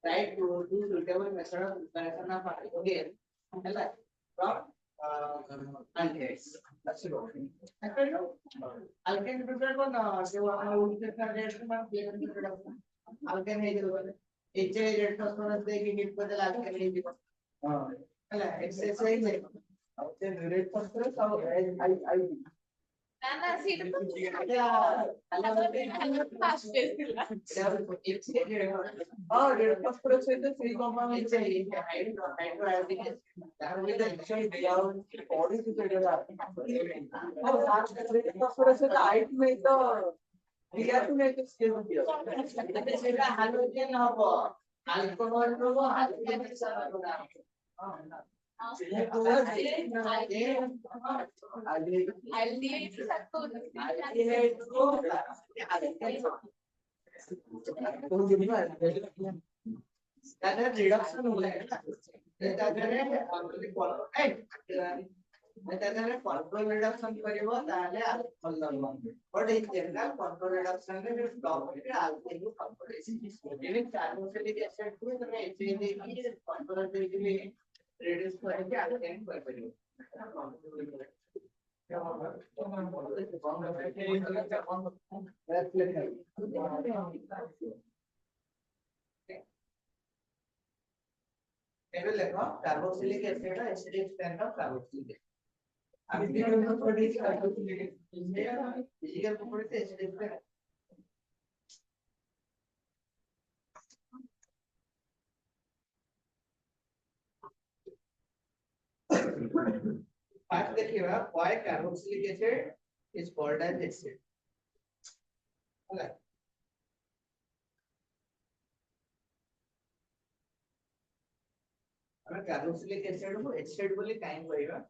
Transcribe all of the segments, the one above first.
Try to do suitable method of preparation of alcohol from alkanes. That's it. Alkane prepare करना जो हमारा उनके साथ reaction में alkane prepare करना alkane है जो HA reaction में देगी किट बदल alkane है जो है exercise है alkane reaction में सब I ना सीट तो अलग फास्ट है और रेडक्रॉस प्रोसेस से फ्री कंपोनेंट चाहिए hydroiodic that will the action beyond body to the और रेडक्रॉस प्रोसेस हाइट में तो डिहाइड्रोनेटेड स्केल होती है सेटा हाइड्रोजन हो अल्कोहल हो हाइड्रोजन के साथ होगा reduction होगा control reduction करिवो ताले अल्कोहल लगबो but in general control reduction रे स्टॉप रे alcohol component even carboxylic acid को तमे एसिड की कंट्रोल देके reduce करके अल्केन कर परियो टेबल देखो carboxylic acid acidic strength of carboxylic अभी physical properties carboxylic physical properties acidic strength First देखिएगा why carboxylic acid is called as acid. Okay. हमें carboxylic acid को acid बोले काहे कहेगा?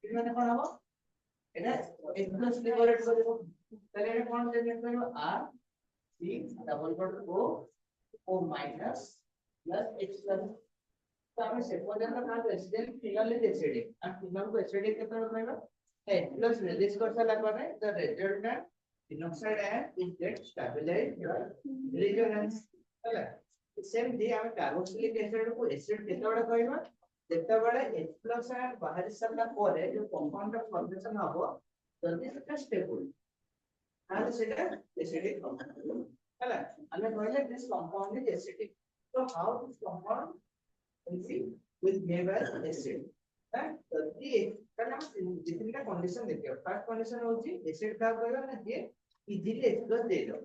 कितने कौन हो এটা x plus লিবারেট করব তাহলে এটা কোন জেনারেট করব r c double dot o o minus plus x plus তো আমি সে পর্যন্ত কাজ এসিডেন্ট ফিনাল ইজ এসিডিক আর ফিনাল को एसिडिक কেতে করব h plus রিলিজ করতে লাগবে the resultant phenoxide ion is get stabilized resonance ହେଲା सेम दी हम कार्बोक्सिलिक एसिड को एसिड केते बडा कहबा जेते बडा H plus आयन बाहर सरला परे जो कंपाउंड ऑफ फॉर्मेशन हबो जल्दी से स्टेबल ताले सेटा एसिडिक कंपाउंड हैला हमें कहले this compound is acidic so how this compound will be with behave as acid right जल्दी कारण हम जितने कंडीशन देखिए फर्स्ट कंडीशन होची एसिड का कहबा ना जे इजीली H plus दे दो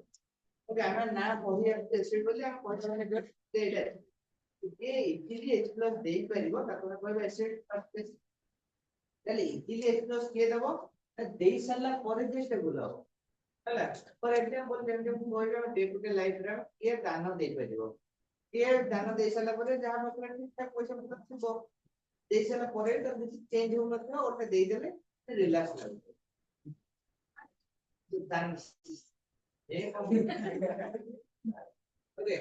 ओके हमें ना कहि एसिड बोली हम कहले दे दे ये इजीली H plus दे परिबो ताको कहबा एसिड फर्स्ट ताले इजीली H plus के देबो देई सरला परे जे स्टेबल हो हैला फॉर एग्जांपल जेम जे कहबा डे टू डे लाइफ रे ये दाना दे परिबो ये ध्यान दे साला परे जहां मतलब ठीक ठाक पैसा पत्र थिबो दे साला परे तो किसी चेंज हो नथिबो ओटे दे देले रिलैक्स लागबो ध्यान ए ओके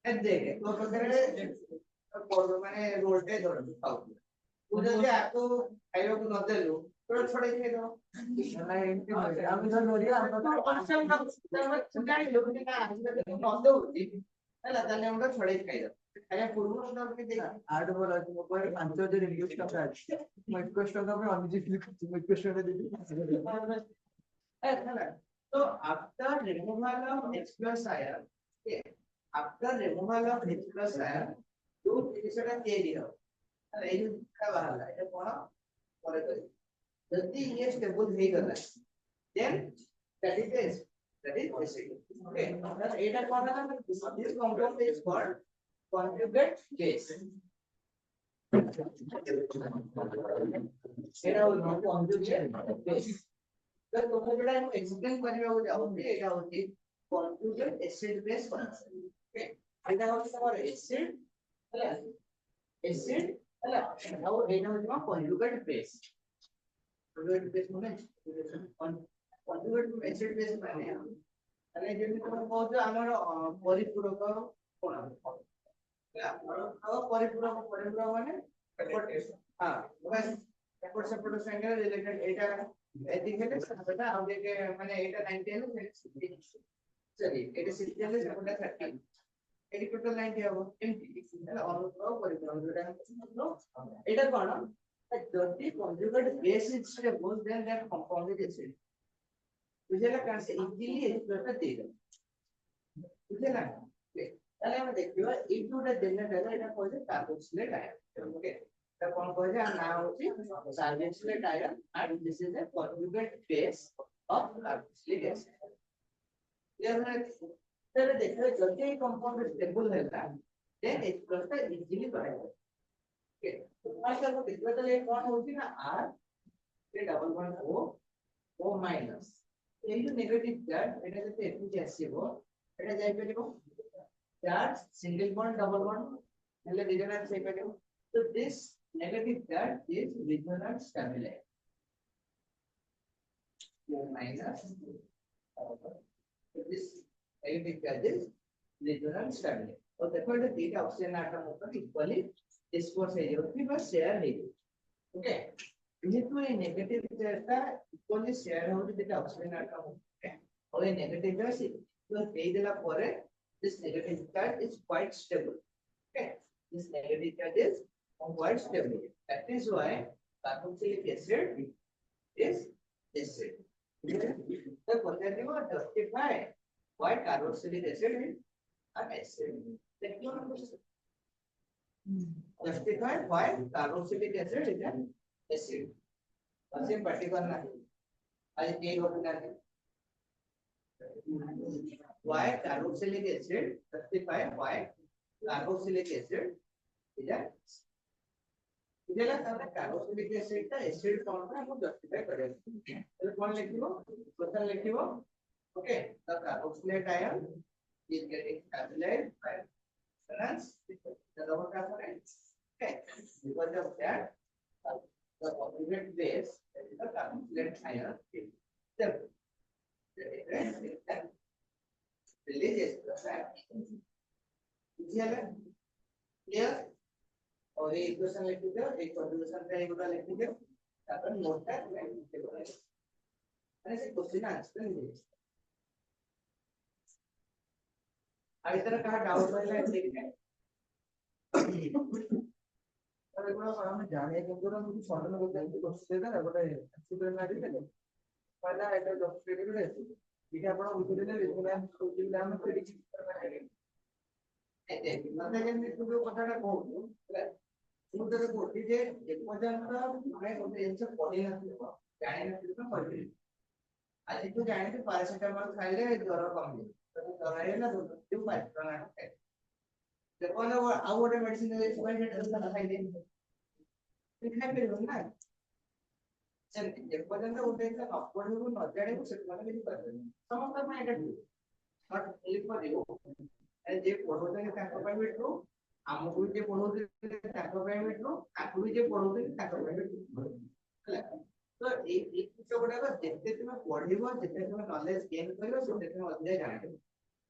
ए देखे तो पकड़े और माने रोटे धर खाओ तू जदी आको खाइबो को न देलु तो छोड़े के दो ना एंटी हम तो नोरिया हम तो ऑप्शन ना सुगाई लोग ने का न दो ହେଲା ତାହେଲେ ଆମେ ଛଡେଇ ଖାଇଦବା ଖାଇବା ପୂର୍ବରୁ ଆମେ ଟିକେ ଦେଇ 8 ବଳ ଅଛି ମୋ ପାଖରେ 5000 ଇଂଲିଶ ଟଙ୍କା ଅଛି ମୁଁ 21 ଟଙ୍କା ପାଇଁ ଅନଜିଟ ଲିଖୁଛି ମୁଁ 21 ଟଙ୍କା ଦେବି ହେଲା तो after removal of H plus ion okay after removal of H plus ion जो जिनिसटा ତିଆରି ହେବ ହେଲା ଏଇ ଯୋଉ କା ବାହାରିଲା এটা କଣ ପରେ କରି ଯଦି ଇଏ ଷ୍ଟେବଲ ହେଇଗଲା then that is this that is acid okay এটা কଣ না this compound is called conjugate base এটা হলো conjugate base तो তোমরা যেটা আমি এক্সপ্লেইন କରିବାକୁ যাচ্ছি এটা হচ্ছে conjugate acid base concept okay এটা হচ্ছে তোমার acid ହେଲା acid ହେଲା ଆଉ ଏଇଟା ହଉଛି କଣ conjugate base conjugate base ମାନେ conjugate acid base ମାନେ ମାନେ ଯେମିତି ତମେ କହୁଛ ଆମର ପରିପୂରକ କଣ ପରିପୂରକ ମାନେ ହଁ ବାସ୍ ଏପଟ ସେପଟ ସାଙ୍ଗରେ ରିଲେଟେଡ ଏଇଟା ଏତିକି ହେଲେ ସେଟା ଆଉ ଟିକେ ମାନେ ଏଇଟା 90 ହେଲେ ସରି ଏଇଟା 60 ହେଲେ ସେଟା 30 ଏଇଟି ଟୋଟାଲ 90 ହବ ଏମିତି ହେଲା ଅନୁପାତ ପରିପୂରକ ଯୋଉଟା ଏଇଟା କଣ ଯଦି conjugate base is stable then that compound is acid বুঝলা কারণ সে ইজিলি এক্সপ্রেসটা দিয়ে দেবে বুঝলা তাহলে আমরা দেখিবা এই দুটো দেনা দেনা এটা কইছে কার্বক্সিলেট আয়ন ওকে এটা কোন কইছে আর নাম হচ্ছে কার্বক্সিলেট আয়ন আর this is a conjugate base of carboxylic acid clear হয়ে তাহলে দেখো যদি এই কম্পাউন্ড স্টেবল ହେଲା দেন এক্সপ্রেসটা ইজিলি করা যাবে ওকে ফার্স্ট আমরা দেখবা তাহলে কোন হচ্ছে না আর এ ডাবল বন্ড ও মাইনাস এই যে নেগেটিভ চার্জ এটা যদি এদিকে আসিব এটা যাই পারিব charge single bond double bond হলে রেজোন্যান্স হই পারিব তো this negative charge is resonance stabilise minus this negative charge is resonance stability और देखो ये तीन ऑक्सीजन एटम ऊपर इक्वली डिस्पोज है जो भी बस शेयर है ओके যেহেতু এই নেগেটিভ চার্জটা ইকুয়ালি শেয়ার হচ্ছে যেটা অক্সিজেন অ্যাটম ওকে আর এই নেগেটিভ আছে তো এই দেলা পরে this negative charge is quite stable okay this negative charge is quite stable that is why carboxylic acid is acid the quantitative or justify why carboxylic acid is an acid justify why carboxylic acid is an acid असे particular नाही आणि ते गोष्ट नाही why carboxylic acid justify why carboxylic acid is a ಇದೆಲ್ಲ ಅಂದ್ರೆ carboxylic acid ଟା acid form ನ ನಾವು justify ಕರೆಯೋದು ಇದು कोण लिखिबो क्वेश्चन लिखिबो okay the carboxylate ion is getting stabilized by resonance the double carbonate okay because of that the conjugate base that is the carboxylate ion is stable releases the fat clear और ये equation लिख दो एक contribution का एक उड़ा लिख दो ताकि नोट का लिख दो ऐसे क्वेश्चन आंसर दे अब इधर कहां डाउट वाला है देखते और एगुड़ा हम जाने के पूरा मुझे सॉल्व को देंगे क्वेश्चन देता है बड़ा एक्सप्लेन मारी देले पहला এটা ডক্টরেট করে এটা आपण উত্তরে দেলে রেফারেন্স কোচিং हम प्रेडिक्ट करना है এই মানে যেমনি তুমি কথাটা কইছো ମୁଁ ତତେ କହୁଛି ଯେ ଏପର୍ଯ୍ୟନ୍ତ ଆମେ ଗୋଟେ ଜିନିଷ ପଢି ନଥିବ ଜାଣିନଥିବ ତ କହିବି ଆଜି ତୁ ଜାଣିଛୁ ପାରାସିଟାମଲ ଖାଇଲେ ଜ୍ୱର କମିବ ଜ୍ୱର ହେଇଗଲା ତୁ ପାରାସିଟାମଲ ଖାଇ ଦେଖନ୍ତୁ ଆଉ ଗୋଟେ ମେଡିସିନ ସେଟା ଖାଇଦେ ତୁ ଖାଇପାରିବୁ ନା ସେମିତି ଯେପର୍ଯ୍ୟନ୍ତ ଗୋଟେ ଜିନିଷ ନ ପଢିବୁ ନ ଜାଣିବୁ ସେପର୍ଯ୍ୟନ୍ତ କିଛି କରିପାରିବୁ ସମସ୍ତଙ୍କ ପାଇଁ ଏଇଟା ଠିକ ବଟ୍ ହେଲ୍ପ କରିବ जे पढौते ताको ପାଇଁ ବି true ଆମକୁ ବି ଯେ ପଢଉଥିଲେ ତାଙ୍କ ପାଇଁ ବି true ତାକୁ ବି ଯେ ପଢଉଥିଲେ ତାଙ୍କ ପାଇଁ ବି true ହେଲା ତ ଏଇ ଜିନିଷ ଗୁଡାକ ଯେତେ ତୁମେ ପଢିବ ଯେତେ ତୁମେ ନଲେଜ ଗେନ୍ କରିବ ସେତେ ତୁମେ ଅଧିକା ଜାଣିବ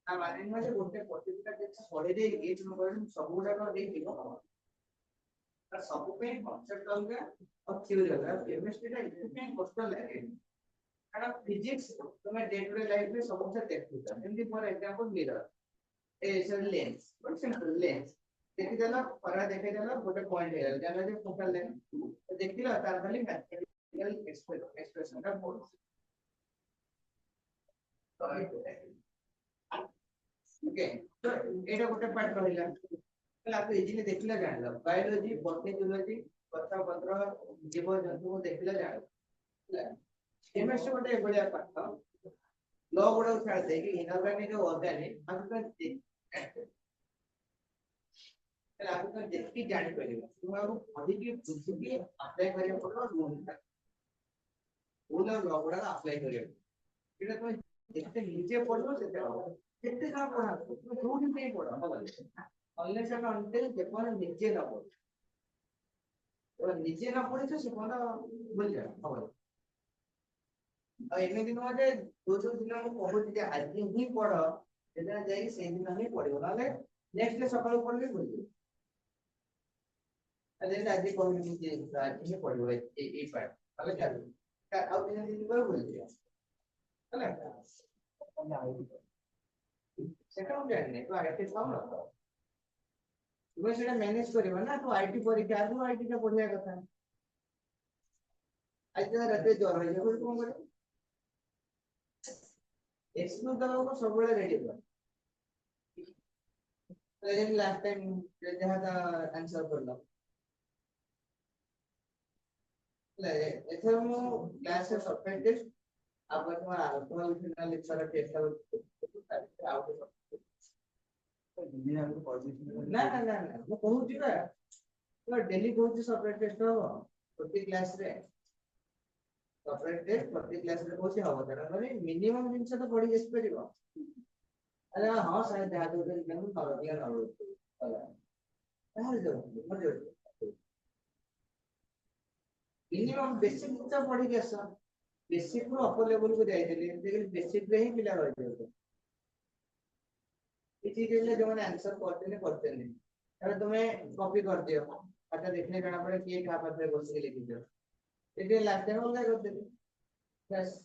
ତା ମାନେ ନୁହେଁ ଯେ ଗୋଟେ ପର୍ଟିକୁଲାର ଜିନିଷ ପଢି ଦେଇକି ତୁମେ କହିବ ସବୁ ଗୁଡାକ ଦେଇଥିବ ସବୁ ପାଇଁ କନସେପ୍ଟ ଅଲଗା ଆଉ ଥିଓରି ଅଲଗା କେମିଷ୍ଟ୍ରିଟା ଏଥିପାଇଁ କଷ୍ଟ ଲାଗେ କାରଣ ଫିଜିକ୍ସ ତୁମେ ଡେ ଟୁ ଡେ ଲାଇଫରେ ସବୁଥିରେ ଦେଖୁଛ ଯେମିତି ଫର ଏକ୍ସାମ୍ପଲ ମିରର ए सर लेंस बट सिंपल लेंस देखिदेला खरा देखिदेला गोटे पॉइंट है जाना जे फोकल लेंस देखिला तार खाली मैथमेटिकल एक्सप्रेशन का बोल ओके तो एटा गोटे पार्ट रहिला पहले आप इजीली देखिला जानला बायोलॉजी बॉटनी जूलॉजी कथा पत्र जीव जंतु को देखिला जानला केमिस्ट्री गोटे बढ़िया पार्ट लॉ गुड़ा छाड़ दे कि इनऑर्गेनिक और ऑर्गेनिक हम तो आप तो देखी जान परिबो तुम अब बॉडी की बुद्धि अप्लाई करियो पड़ो रूल था रूल और लॉ गुड़ा अप्लाई करियो एटा तुम देखते नीचे पड़ो सेते केते का पढ़ा तुम रूल नहीं पढ़ो अनलेस एंड अनटिल जेपन नीचे न पड़ो तो नीचे न पड़े तो से कोना भूल जा हो एमती नुह जे जो जो दिन को कहूँ आज ही पढ़ से दिन ही पढ़ो ना नेक्स्ट डे सकाल पढ़ले भूल आज कहूँ आज ही पढ़ो ये पार्ट ताले चल आउ दिन दिन पर भूल जा है सेटा हम जाने तो आईटी काम ना तुम्हें सेटा मैनेज करबा ना तो आईटी परीक्षा आगु आईटी का पढ़िया कथा आज रात ज्वर हो जाए तुम करे एक्सक्लूड दवा को सब बड़े रेडी कर लेकिन लास्ट टाइम जहां का आंसर कर लो ले एथर मु क्लास से सॉफ्टवेयर टेस्ट अब तुम्हारा तुम्हारा फिजिकल लेक्चर टेस्ट आउट ना ना ना ना मैं कहूँ जी तो डेली कहूँ सॉफ्टवेयर टेस्ट हो प्रति क्लास रे सॉफ्टवेयर टेस्ट प्रति क्लास रे कोसी हबो तरा माने मिनिमम दिन से तो पढ़ी जेस परिबो अरे हां शायद ध्यान दो दिन में कर दिया ना तार जो मजे मिनिमम बेसिक तो पढ़ी के सा बेसिक रो अपर लेवल को जाय देले लेकिन बेसिक रे ही मिला रह जाय इसी के लिए जो मैंने आंसर करते नहीं अरे तुम्हें कॉपी कर दियो अच्छा देखने जाना पड़े कि कहां पर है बोल के लिख दो ये लास्ट टाइम होगा कर देते बस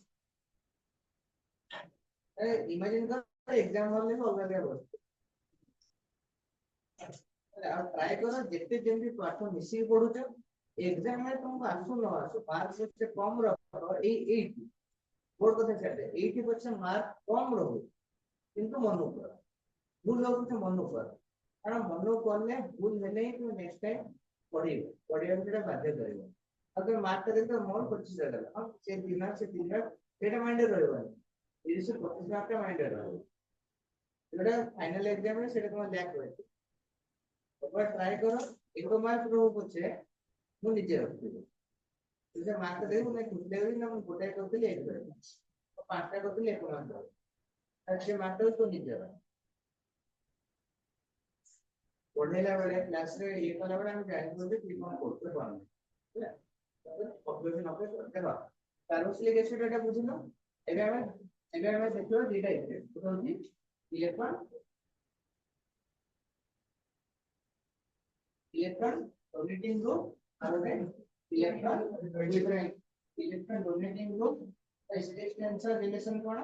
अरे इमेजिन कर एग्जाम हॉल में होगा क्या बोल अरे आप ट्राई करो जितने दिन भी पाठ मिसी पढ़ुछ एग्जाम में तुमको आसु न आसु मार्क्स से कम रखो ए 80 बोर्ड को छाड़े 80% मार्क कम रहो किंतु मन कर भूल हो तो मन कर कारण मन करले भूल हेले ही तुम नेक्स्ट टाइम पढ़ियो सेटा बाध्य करिवो अगर मार्क दे तो मोर 25 रहला अब से दिन सेटा माइंड रहबो 30 25 मार्क माइंड रहबो जेटा फाइनल एग्जाम में सेटा तुम लैक होय तो ट्राई करो एक मार्क रो पछे मु निजे रखिबो जे मार्क दे मु खुद देबी ना मु गोटे करतली एक करे तो पांचटा करतली एक मार्क अच्छे मार्क तो निजे पढ़ेला बेले क्लास रे ये कला बेले हम जानि बोलबे कि कोन करते पारन ହେଲା पॉपुलेशन ऑफ देखो कार्बोक्सिलिक एसिड एटा बुझिलो एबे हमें देखियो दीटा इफेक्ट तो होची इलेक्ट्रॉन डोनेटिंग ग्रुप और इलेक्ट्रॉन डोनेटिंग ग्रुप एसिडिक टेंसर रिलेशन कोन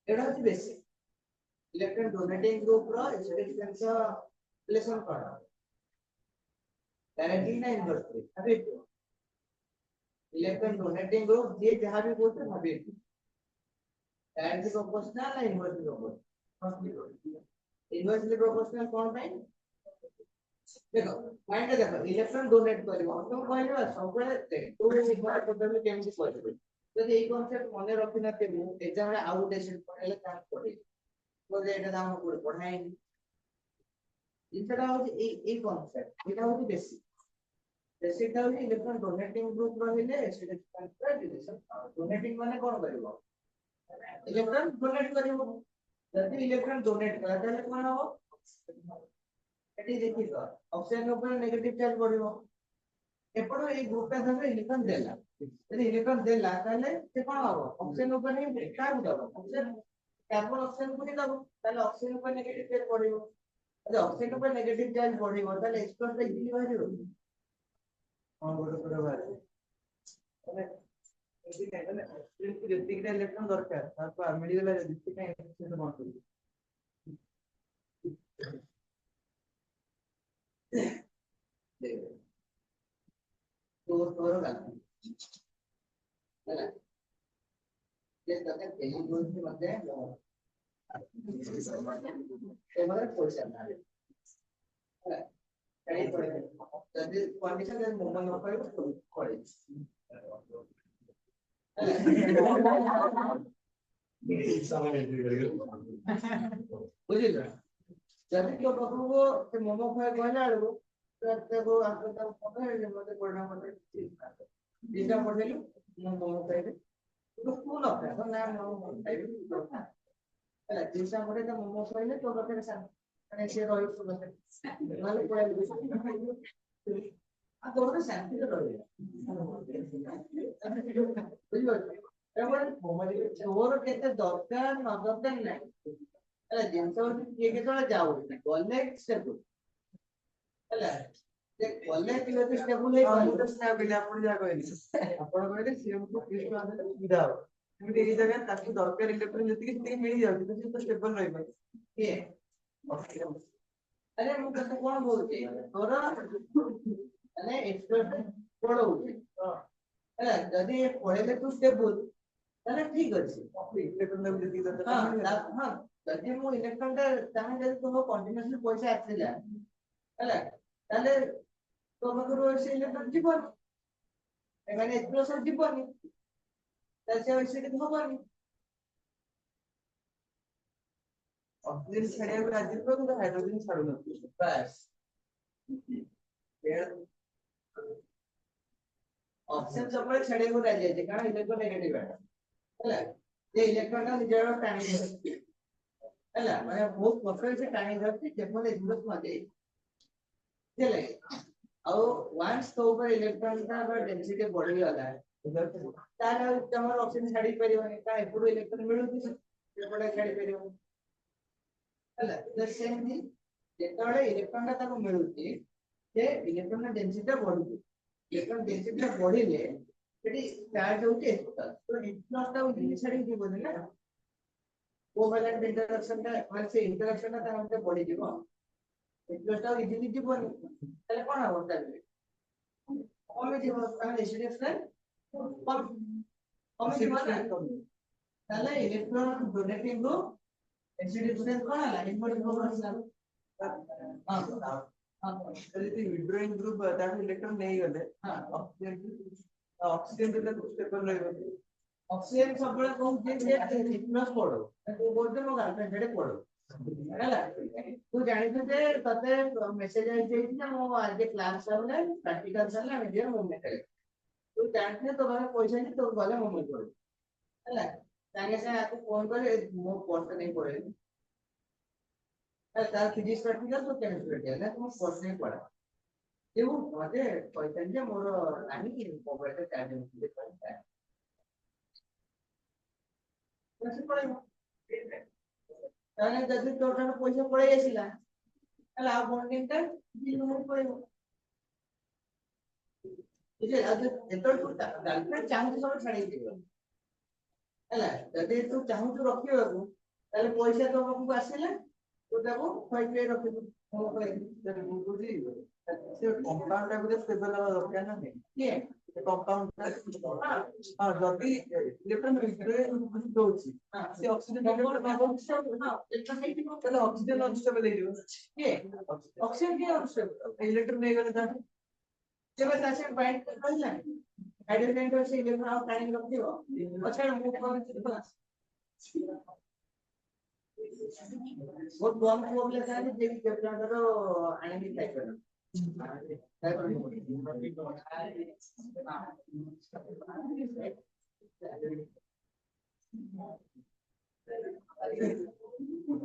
एटा होची बेसिक इलेक्ट्रॉन डोनेटिंग ग्रुप रो एसिडिक टेंसर रिलेशन कोन डायरेक्टली ना इनवर्सली अभी इलेक्ट्रॉन डोनेटिंग ग्रुप ये जहां भी बोलते हैं भाभी डायरेक्टली प्रोपोर्शनल ना इनवर्सली प्रोपोर्शनल इनवर्सली प्रोपोर्शनल कौन है देखो माइंड देखो इलेक्ट्रॉन डोनेट करिवो तुम कहले सब बेले देख तू एक बार प्रोब्लेम केमि करबे যদি এই কনসেপ্ট মনে রাখি না তেমু एग्जाम रे आउट एसिड पढ़ले काम पड़े तो এটা দাম করে পড়াই इनटा होची এই কনসেপ্ট এটা होची बेसिक बेसिक होची इलेक्ट्रॉन डोनेटिंग ग्रुप रहिले एसिडिक ट्रांसफर रिलेशन डोनेटिंग माने कोन करिवो इलेक्ट्रॉन डोनेट करिवो ଯଦି ଇଲେକ୍ଟ୍ରନ ଡୋନେଟ୍ କଲା ତାହେଲେ କଣ ହବ ଏଠି ଦେଖିବ ଅକ୍ସିଜେନ ଉପରେ ନେଗେଟିଭ ଚାର୍ଜ ବଢିବ ଏପଟ ଏଇ ଗ୍ରୁପଟା ଧର ଇଲେକ୍ଟ୍ରନ ଦେଲା ଯଦି ଇଲେକ୍ଟ୍ରନ ଦେଲା ତାହେଲେ ସେ କଣ ହବ ଅକ୍ସିଜେନ ଉପରେ ହିଁ କାହାକୁ ଦବ ଅକ୍ସିଜେନ କାର୍ବନ ଅକ୍ସିଜେନ କୁ ହିଁ ଦବ ତାହେଲେ ଅକ୍ସିଜେନ ଉପରେ ନେଗେଟିଭ ଚାର୍ଜ ବଢିବ ଯଦି ଅକ୍ସିଜେନ ଉପରେ ନେଗେଟିଭ ଚାର୍ଜ ବଢିବ ତାହେଲେ H+ ଟା ଇଜିଲି ବାହାରିବ ହଁ ଗୋଟେ ପୁରା ବାହାରିବ ମାନେ ଯେତିକିଟା ଇଲେକ୍ଟ୍ରନ ଦରକାର ତାକୁ ମିଳିଗଲା ଯେତିକି ସେଟା ବନ୍ଦ କରିବ तो तोरो गाना है ना ये तक पहली जोन के मध्य है ये मतलब कोई चलना है कहीं पड़े जल्दी कंडीशन है मोबाइल नंबर को पड़े बुझिल जब तो बाबू वो मोमो खाए कहला आलू तो वो आपको तब पता है जब मते पढ़ना मते दिशा पढ़ेलु मोमो खाए तो स्कूल होता है ना मोमो खाए ହେଲା ଦିଶା ପଡେ ତ ମୋମୋ ଖାଇଲେ ତୋ ପାଖରେ ମାନେ ସିଏ ରହିବ ତୋ ପାଖରେ ନହେଲେ ପଳେଇବ ଆଉ ତୋର ଶାନ୍ତିରେ ରହିବ ବୁଝିପାରୁଛ ତାପରେ ତୋର କେତେ ଦରକାର ନ ଦରକାର ନାହିଁ ହେଲା ଜିନିଷ ହଉଛି କିଏ କେତେବେଳେ ଯାଉଛି ଗଲେ ଷ୍ଟେବୁଲ ହେଲା ଯେ ଗଲେ ଯଦି ଷ୍ଟେବୁଲ ହେଇପାରିବ ଆପଣ ଯାହା କହିଲେ ଆପଣ କହିଲେ ସିଏମକୁ କିସ୍ ମାସରେ ସୁବିଧା ହବ ଏମିତି ଏଇ ଜାଗାରେ ତାକୁ ଦରକାର ଇଲେକ୍ଟ୍ରନ ଯେତିକି ସେତିକି ମିଳିଯାଉଛି କିନ୍ତୁ ସେ ତ ଷ୍ଟେବଲ ରହିପାରେ କିଏ ଆରେ ମୁଁ ତତେ କଣ କହୁଛି ତୋର ମାନେ ଏକ୍ସପ୍ରେସନ ପଳଉଛି ହେଲା ଯଦି ପଳେଇଲେ ତୁ ଷ୍ଟେବୁଲ ତାହେଲେ ଠିକ ଅଛି ଇଲେକ୍ଟ୍ରନ ଯେତିକି ଦରକାର ହଁ ଯଦି ମୁଁ ଇଲେକ୍ଟ୍ରନ ଟା ତାହେଲେ ଯଦି ତୁମ କଣ୍ଟିନ୍ୟୁଅସଲି ପଇସା ଆସିଲା ହେଲା ତାହେଲେ ତୋ ପାଖରୁ ସେ ଇଲେକ୍ଟ୍ରନ ଯିବନି ମାନେ ଏକ୍ସପ୍ରେସନ ଯିବନି ତାହେଲେ ସେ କିଛି ହବନି ऑक्सीजन छाड़िया राजी को तो हाइड्रोजन छाड़ू न बस ऑक्सीजन सब छाड़िया को राजी है कारण इलेक्ट्रॉन नेगेटिव है हैला ये इलेक्ट्रॉन का निजर टाइम हैला माने बहुत प्रोफाइल से टाइम धरती जेपन इलेक्ट्रॉन मते चले और वंस तो ऊपर इलेक्ट्रॉन का डेंसिटी बढ़ गला तार तमर ऑक्सीजन छाड़ी परिबनी का एपुडो इलेक्ट्रॉन मिलुती एपडे छाड़ी परिबनी ହେଲା ଦ ସେମ୍ ଥିଂ ଯେତେବେଳେ ଇଲେକ୍ଟ୍ରନ ଟା ତାକୁ ମିଳୁଛି ସେ ଇଲେକ୍ଟ୍ରନ ଡେନ୍ସିଟି ଟା ବଢୁଛି ଇଲେକ୍ଟ୍ରନ ଡେନ୍ସିଟି ଟା ବଢିଲେ ସେଠି ଚାର୍ଜ ହଉଛି H+ ତ H+ ଟା ଇଜିଲି ଛାଡି ଯିବନି ନା କୋଭାଲେଣ୍ଟ ଇଣ୍ଟରାକ୍ସନ ଟା ମାନେ ସେ ଇଣ୍ଟରାକ୍ସନ ଟା ତାର ମତେ ବଢିଯିବ H+ ଟା ଇଜିଲି ଯିବନି ତାହେଲେ କଣ ହବ ତାହେଲେ କମି ଯିବ ତାହେଲେ H+ ଟା କମି ଯିବ ନା ତାହେଲେ ଇଲେକ୍ଟ୍ରନ ଡୋନେଟିଂ ରୁ एक्सीडेंट कौन है इनवर्ट प्रोग्राम हां हां यदि विड्रॉइंग ग्रुप दैट इलेक्ट्रॉन नहीं गले हां ऑक्सीजन तो स्टेबल रहेगा ऑक्सीजन सब बड़े कौन जे प्लस पड़ो तो बोलते मो गर्लफ्रेंड जेडे पड़ो हैला तू जानि जे तते मेसेज आई जे ना मो आज क्लास सरले प्रैक्टिकल सरले हम जे मूवमेंट करे तू जानि तो बारे पैसा नहीं तो गले मूवमेंट करे हैला तांगे से आपको फोन करे मो पोस्ट नहीं पड़े तार फिजिक्स प्रैक्टिकल तो केमिस्ट्री प्रैक्टिकल है तुम पोस्ट नहीं पड़ा ये वो मते पैसा जे मोर नाही कि मोबाइल पे चार्ज नहीं करता है कैसे पड़ेगा ताने जदी टोटल पैसा पड़े आसीला हला बॉन्डिंग टा बिल हो पड़ेगा इसे आज एतो तो गर्लफ्रेंड चाहू सब छाड़ी दियो ହେଲା ଯଦି ତୁ ଚାହୁଁଛୁ ରଖିବାକୁ ତାହେଲେ ପଇସା ତୋ ପାଖକୁ ଆସିଲା ତୁ ତାକୁ ଖୋଇପେଇ ରଖିବୁ ମୁଁ କହିବି ମୁଁ ବୁଝି ସେ କମ୍ପାଉଣ୍ଡ ଟା ଗୋଟେ ଷ୍ଟେବଲ ହବା ଦରକାର ନା ନାହିଁ କିଏ ସେ କମ୍ପାଉଣ୍ଡ ହଁ ଯଦି ଇଲେକ୍ଟ୍ରନ ରିଫ୍ରେଶ ଦଉଛି ସେ ଅକ୍ସିଜେନ ତାହେଲେ ଅକ୍ସିଜେନ ଅନଷ୍ଟେବଲ ହେଇଯିବ କିଏ ଅକ୍ସିଜେନ କିଏ ଅନଷ୍ଟେବଲ ଇଲେକ୍ଟ୍ରନ ନେଇଗଲେ ତାଠୁ କେବେ ତା ସେ ବାଇଣ୍ଡ ରହିଲା हाइड्रोजन तो से इलेक्ट्रॉन ऑफ टाइम रखती हो अच्छा वो कौन सी क्लास वो कौन को बोले था कि जे इलेक्ट्रॉन तो आने की टाइप करना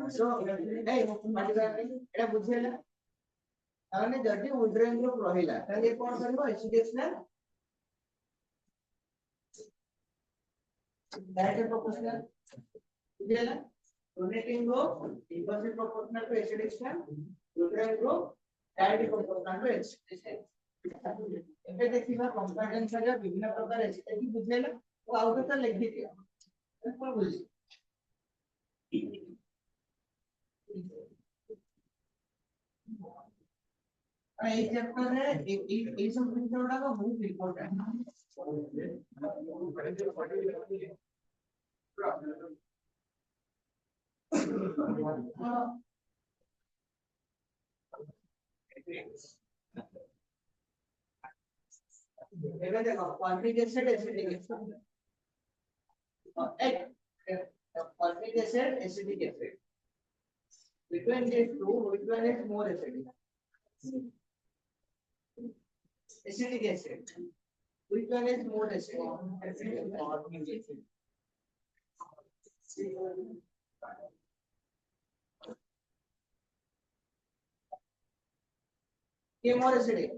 So, hey, এটা বুঝিলা তাহলে যদি উইথড্রয়িং গ্রুপ রহিলা তাহলে কোন করব এসিডেশনাল डायरेक्ट प्रोपोर्शनल বুঝিলা donating group inversely proportional to এসিডেশনাল withdrawing group direct proportional to एसिडेशन ଏବେ ଦେଖିବା କମ୍ପାରିଜନ କରିବା ବିଭିନ୍ନ ପ୍ରକାର ଏସିଡ କି ବୁଝିଲା ଓ ଆଉ ଗୋଟେ ଲେଖି ଦିଅ କଣ ବୁଝି এই চ্যাপ্টারে এই সব জিনিসগুলো বহুত ইম্পর্টেন্ট এবার দেখো formic acid acidic acid formic acid acidic acid between these two which one is more acidic acidic acid which one is more acidic formic acid ये more acidic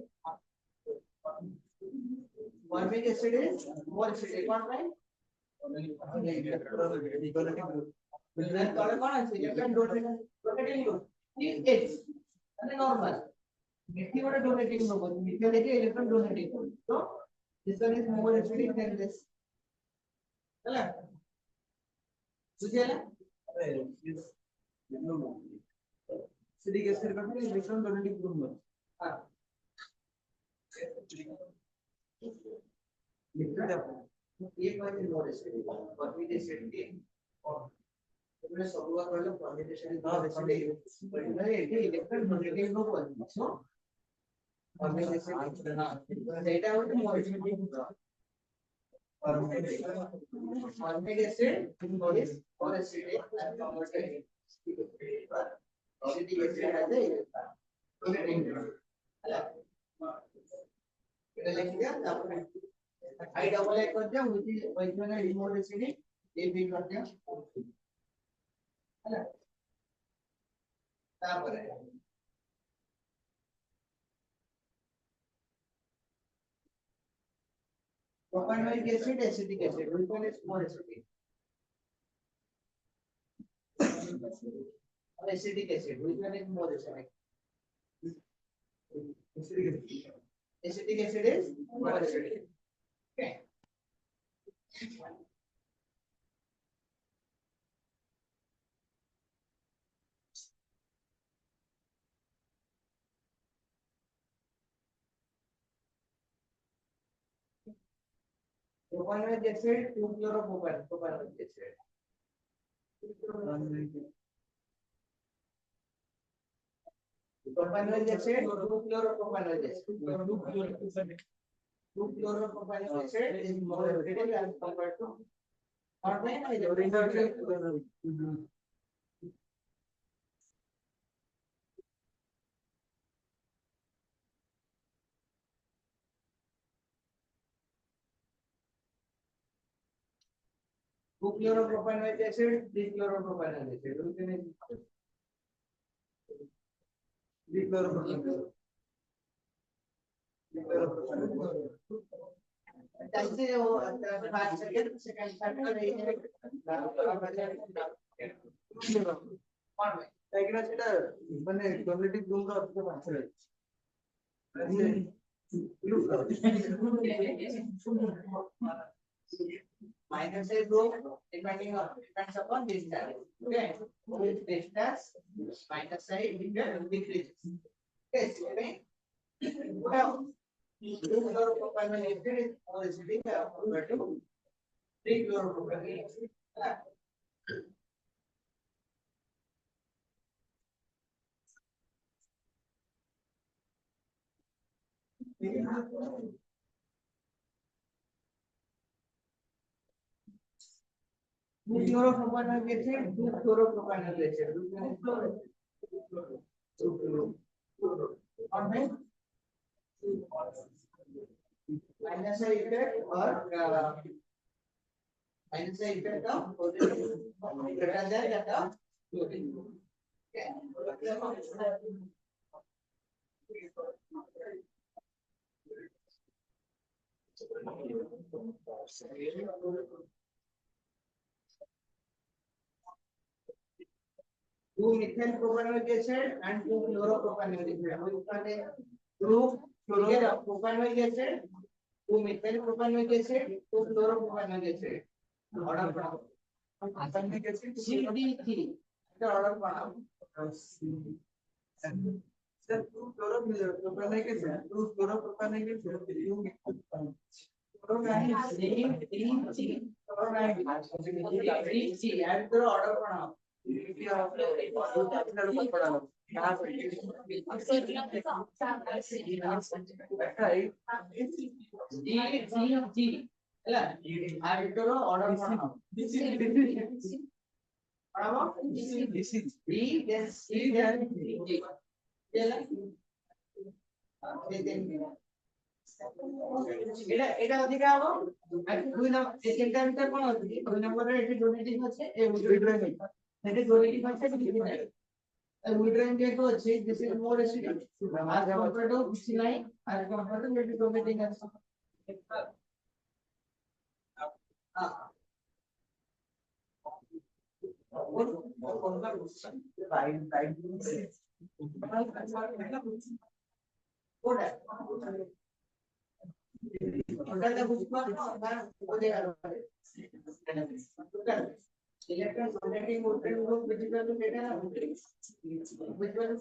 formic acid is more acidic what right তবে কোন আছে electron donating group H মানে normal Mithi ওটা donating group Mithi দেখে electron donating group তো this one is more acidic than this ହେଲା বুঝিলা acidic acid মানে ইলেকট্রন ডোনেটিং গ্রুপ হ্যাঁ लिखना है ये point more acidic formic acid के इसमें सब बात वाला फॉर्मेशन हां acidic particular eighty electron donating group है सो फॉर्मेशन हां data out more acidic formic acid is और acidic and converted acidic acid है डोनेटिंग ग्रुप है এটা লিখে দাও তারপরে I double A कर दिया which one is more acidic A B कर दिया है ना तापर propanoic acid acidic acid which one is more acidic acidic acid which one is more acidic acidic acid is more acidic okay propanoic acid 2-chloro-propanoic acid propanoic acid 2-chloro-propanoic acid 2-chloro-propanoic acid is more acidic as compared to Two-chloropropanoic acid, 3-chloropropanoic acid. মানে donating group র অর্থ আছে minus a group depends upon distance. Okay, with distance minus side decreases. Okay, so well, two-chloropropanoic acid is more acidic compared to 3-chloropropanoic acid. Two-chloropropanoic acid, 2-chloropropanoic acid. Minus a effect or minus the effect of positive greater than that of floating. Okay. Two methyl propanoic acid and two fluoropropanoic acid. Two propanoic acid, two methyl propanoic acid, two fluoropropanoic acid. Order बनाओ. Propanoic acid CDC. इसका order बनाओ. Sir, two fluoropropanoic acid, two fluoropropanoic acid, and the order बनाओ. এটা ওদিকে আবো আর দুই নম্বর তিনটা ভিতর কোন আছে দুই নম্বরের এটি ডোনেটিং আছে এই উইথড্রয়িং এটা ডোনেটিং আছে কি না withdrawing rate হচ্ছে this is more acidic as compared to saline as compared to maybe donating as electron donating withdrawing group which is the data which one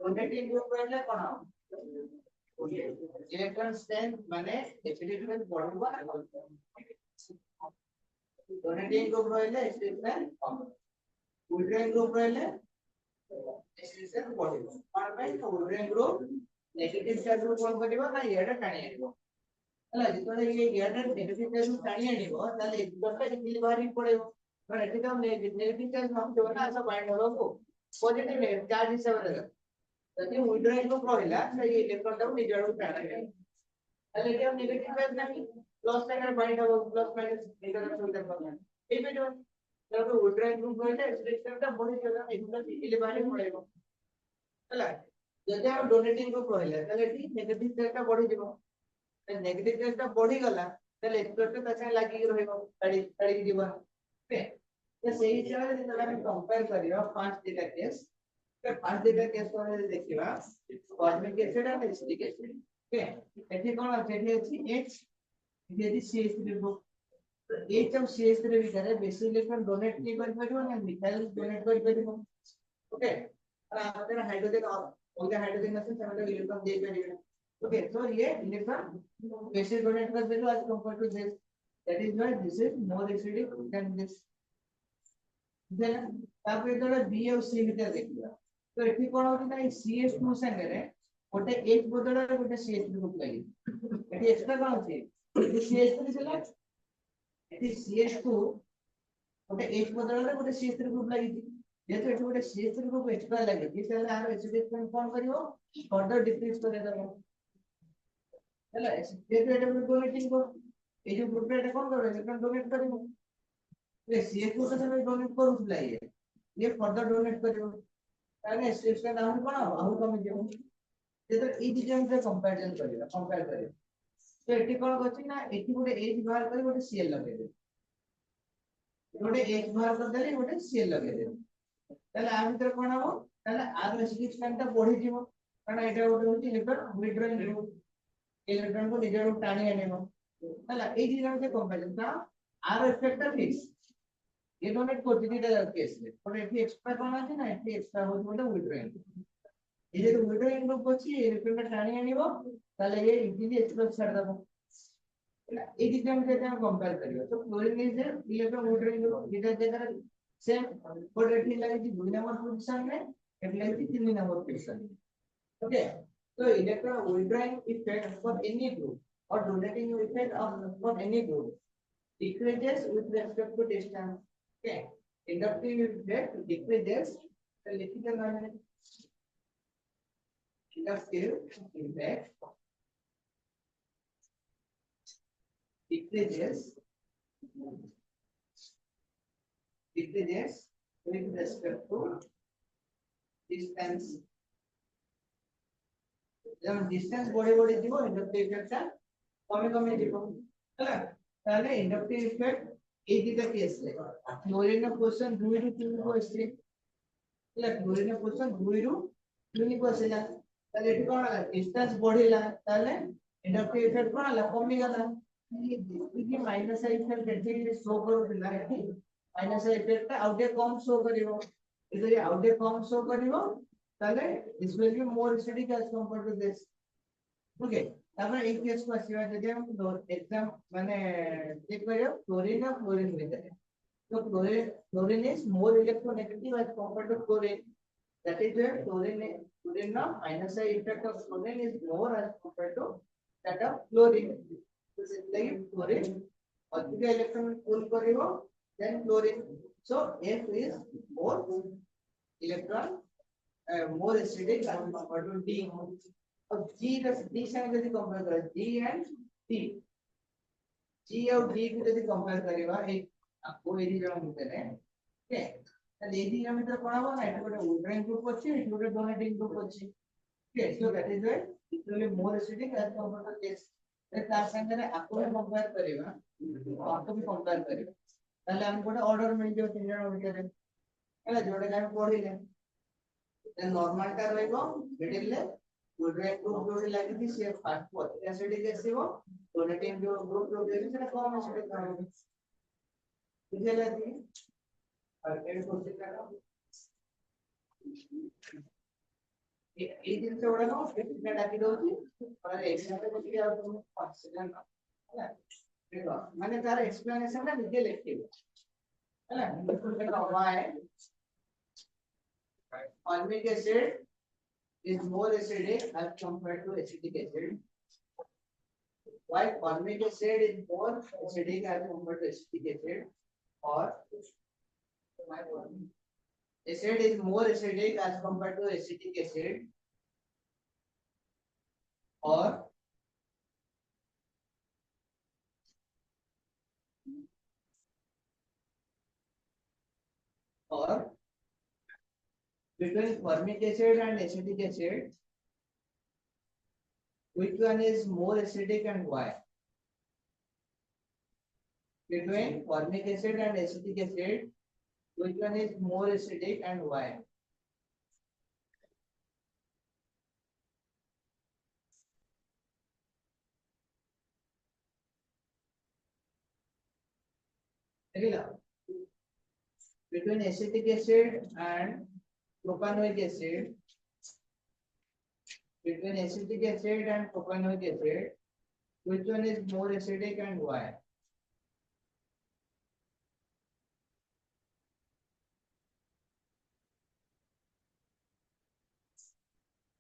donating group रहले कोन electron strength माने electron बढ़वा donating group रहले strength कम withdrawing group रहले strength बढ़वा और भाई withdrawing group negative charge को कोन करबा ना एटा टाणी आनिबो हला जेतले ये एटा negative charge टाणी आनिबो ताले एकटा इक्विली बाहरी पड़ेबो कारण एटी तो नेगेटिव चार्ज हम जो ना ऐसा बाइंड हो को पॉजिटिव चार्ज हिसाब रे यदि विड्रॉइंग को कहला से ये इलेक्ट्रॉन को निजरो टाणे ताले एटी हम नेगेटिव चार्ज नहीं प्लस लाइन बाइंड हो प्लस माइनस नेगेटिव सुविधा करना ए पे जो जब विड्रॉइंग को कहले इलेक्ट्रॉन का बड़ी जगह इतना इक्विली बाहरी पड़ेबो हला यदि हम डोनेटिंग को कहला ताले एटी नेगेटिव चार्ज का बढ़ी जीवो नेगेटिव चार्ज का बढ़ी गला ताले इलेक्ट्रॉन का तसा लागी रहइबो तड़ी जीवन ओके तो सही हिसाब से जब हम कंपेयर करियो पांच डेटा केस तो पांच डेटा केस को हम देखिबा फॉर्मिक एसिड और एसिटिक एसिड ओके एठी कोन अछि एठी अछि H यदि CH3 ग्रुप तो H और CH3 ভিতরে বেশি ইলেকট্রন ডোনেট কি করতে পারবো না মিথাইল ডোনেট করতে পারবো ওকে আর আমাদের হাইড্রোজেন ওইটা হাইড্রোজেন আছে আমাদের ইলেকট্রন দিয়ে পারবে ओके so ये इलेक्ट्रॉन बेশি डोनेट कर देलो as compared to this that is why this is more acidic than this then तापर जेतले B और C ভিতরে देखिबा तो एठी कोन होती ना CH2 संगे गोटे H बदल रे गोटे CH3 ग्रुप लागि एठी एक्स्ट्रा कोन अछि एठी CH3 छला एठी CH2 गोटे H बदल रे गोटे CH3 ग्रुप लागि जेतो एठी गोटे CH3 ग्रुप एक्स्ट्रा लागि कि सेला आरो एसिडिक कोन करिवो फर्दर डिक्रीज करे दबो हला जेतो एटा डोनेटिंग को ए जो ग्रुप रे कोन करे इलेक्ट्रॉन डोनेट करिवो ये CH2 से सब डोनेट करूला ये फर्दर डोनेट करिवो ताने स्ट्रेस का नाम कोन आहु कम जेबो जेतो ई दिजन से कंपैरिजन करियो तो एठी कोन होछि ना एठी गोटे H बाहर करी गोटे Cl लगे दे गोटे H बाहर कर देले गोटे Cl लगे दे ताले आ भीतर कोन हो ताले आर एसिडिक स्ट्रेंथ बढ़ी जीवो कारण एटा गोटे होछि इलेक्ट्रॉन विड्रॉइंग ग्रुप इलेक्ट्रॉन को निजर टाणी आनेबो ताले ई दिजन से कंपैरिजन ना आर इफेक्ट फिक्स ये डोनेट को दिटा केस में पर एठी एक्स्ट्रा कोन अछि ना एठी एक्स्ट्रा हो बोले विड्रॉइंग ये जो विड्रॉइंग ग्रुप अछि इलेक्ट्रॉन टाणी आनिबो ताले ये इजीली एक्सप्रेस छाड़ दबो ए दिजन से हम कंपेयर करियो तो chlorine is electron withdrawing group दिटा जगह सेम पर एठी लागि 2 नंबर पोजीशन में एठी लागि 3 number position okay so electron withdrawing effect for any group or donating effect of for any group decreases with respect to distance okay inductive effect decreases the electrical magnetic inductive effect decreases decreases with respect to distance. যেমন distance বড় বড় দিব inductive ইফেক্টটা কমে কমে দিব হ্যাঁ তাহলে ইন্ডাকটিভ ইফেক্ট এই দিকে কি আছে ক্লোরিনের কোশ্চেন 2 ରୁ 3 କୁ আসছে ହେଲା ক্লোরিনের কোশ্চেন 2 ରୁ 3 କୁ ଆସିଲା তাহলে এটি কোন ହେଲା ডিসটেন্স বঢ়িলা তাহলে ইন্ডাকটিভ ইফেক্ট কোন ହେଲା কমি গলা এই মাইনাস ইফেক্ট এটি শো କରୁଥିଲା ଏଠି ମାଇନସ ଇଫେକ୍ଟ ଆଉ ଟିକେ କମ ଶୋ କରିବ ଯଦି ଆଉ ଟିକେ କମ ଶୋ କରିବ তাহলে this will be more acidic as compared to this okay তারপরে এই কেস को আসিবা যদি हम एग्जाम মানে চেক করিও ক্লোরিন আর ফ্লোরিন ভিতরে তো chlorine is more electronegative as compared to chlorine that is where chlorine now minus the effect of chlorine is more as compared to that of chlorine so like chlorine अधिक electron pull करिवो then chlorine so F is more electron more acidic as compared to D अब G का D संग यदि compare करें G and D G और D को यदि compare करेगा एक आपको एडी जन मिलते हैं ओके তাহলে এডি আমি তো পড়াবো না এটা একটা উড্রেন গ্রুপ আছে এটা একটা ডোনেটিং গ্রুপ আছে okay so that is Y equally more acidic as compare to this তার সঙ্গে আপको कंपेयर करेगा आपको भी कंपेयर करेगा তাহলে আমি ଗୋଟେ অর্ডার মিল যাবে তিন জনের ভিতরে ହେଲା ଯୋଉଟା আমি ପଢିଲେ ଦେନ୍ ନର୍ମାଲ ଟା ରହିବ ମିଡିଲ उड्रेन ग्रुप जोड़ी ଲାଗିଛି ସେ ଫାଷ୍ଟ ଅଧିକ ଏସିଡିକ ଆସିବ ଡୋନେଟିଂ ଗ୍ରୁପ ଯୋଉଠି ଅଛି ସେଟା କମ ଏସିଡିକ ରହିବ ବୁଝିଲା କି और एड क्वेश्चन का এই জিনিস গুলো না এটা ডাকি দউছি আর এক্সাম্পল করতে আর তুমি 5 সেকেন্ড ହେଲା দেখো মানে তার এক্সপ্লেনেশনটা নিজে লিখবে ହେଲା এটা হয় formic acid is more acidic as compared to acetic acid. Why formic acid is more acidic as compared to acetic acid? Or acid is more acidic as compared to acetic acid? Or between formic acid and acetic acid, which one is more acidic and why? Between formic acid and acetic acid, which one is more acidic and why? Between acetic acid and propanoic acid, between acetic acid and propanoic acid, which one is more acidic and why?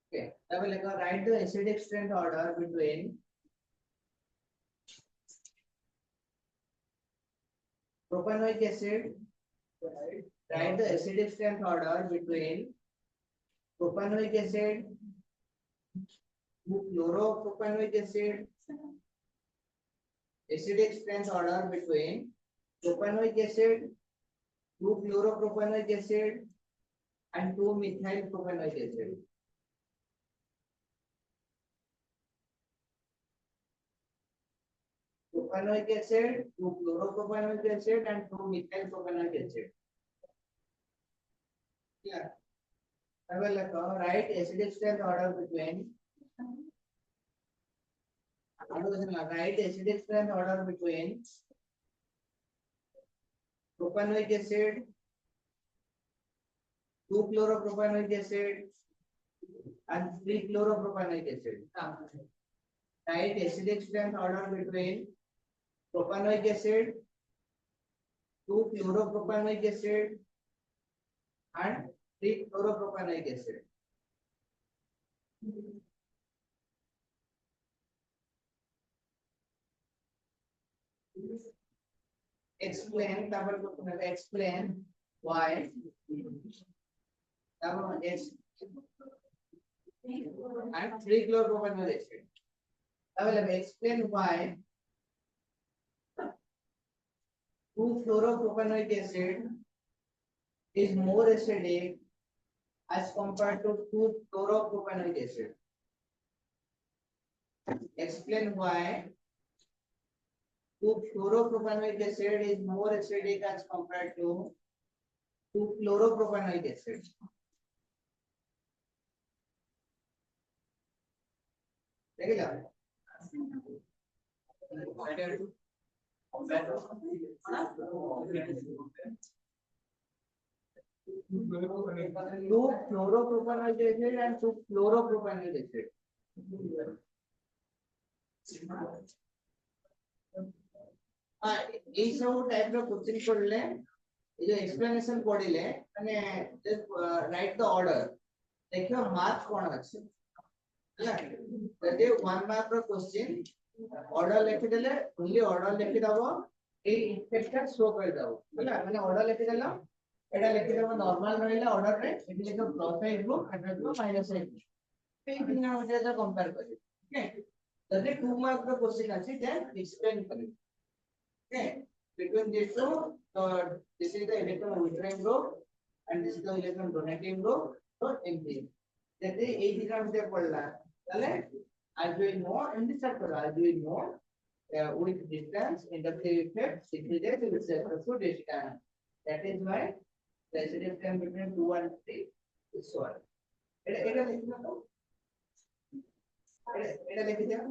Okay, I will write the acidic strength order between propanoic acid. Write the acidic strength order between propanoic acid, chloropropanoic acid. Acidic strength order between propanoic acid, 2-chloropropanoic acid, and 2-methyl propanoic acid. Propanoic acid, 2-chloropropanoic acid, and 2-methyl propanoic acid. Yeah. I will write acidic strength order between. Write acidic strength order between propanoic acid, 2-chloropropanoic acid, and 3-chloropropanoic acid. Write acidic strength order between propanoic acid, 2-chloropropanoic acid, and 3-chloropropanoic acid. Explain why and 3-chloropropanoic acid. I will explain why 2-chloropropanoic acid is more acidic as compared to 2-fluoropropanoic acid. Explain why 2-fluoropropanoic acid is more acidic as compared to 2-fluoropropanoic acid. देखिए क्या two fluoropropanoic acid and 2-fluoropropanoic acid. এই সব type ର question করলে এই যে explanation পড়িলে মানে রাইট দ্য অর্ডর ଦେଖିବ ମାର୍କ কোন আছে ହେଲା ଯଦି 1 ମାର୍କ ର কোশ্চেন অর্ডর লিখি দেলে ওনলি অর্ডর লিখি দব এই ইফেক্টটা শো করে দব ହେଲା মানে অর্ডর লিখি দেলা এটা লিখি দব নরমাল রহিলা অর্ডর রে এটি লিখো প্লস আই গ্রুপ আর লিখো মাইনাস আই গ্রুপ এই তিনটা মধ্যে যা কম্পেয়ার করি ওকে যদি 2 মার্ক র কোশ্চেন আছে দেন এক্সপ্লেইন করি okay between these two so this is the electron withdrawing group and this is the electron donating group so empty যদি এই দিকের মধ্যে পড়লা তাহলে as we know in this chapter as we know with distance inductive effect increases with respect to distance that is why the acidity can between 2 and 3 is solved এটা লিখি না তো এটা লিখি দাও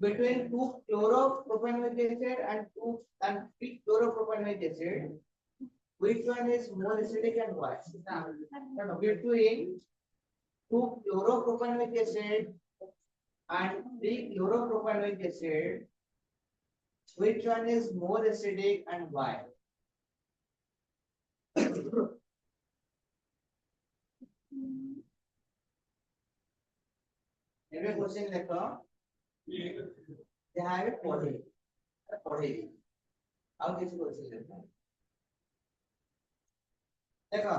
between 2-fluoropropanoic acid and 3-fluoropropanoic acid, which one is more acidic and why? Between 2-fluoropropanoic acid and 3-fluoropropanoic acid, which one is more acidic and why? Every question देखो यहाँ है पौधे पौधे अब किसी को अच्छे लगता है देखो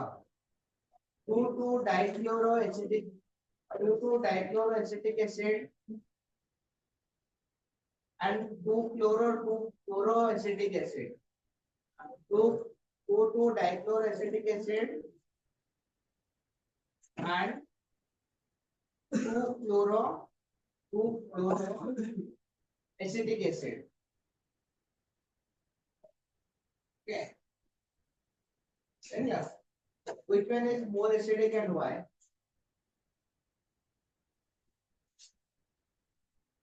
2,2-dichloroacetic 2,2-dichloroacetic acid and 2-fluoroacetic acid 2,2-dichloroacetic acid and 2-fluoroacetic acid. Okay. Then yeah, which one is more acidic and why?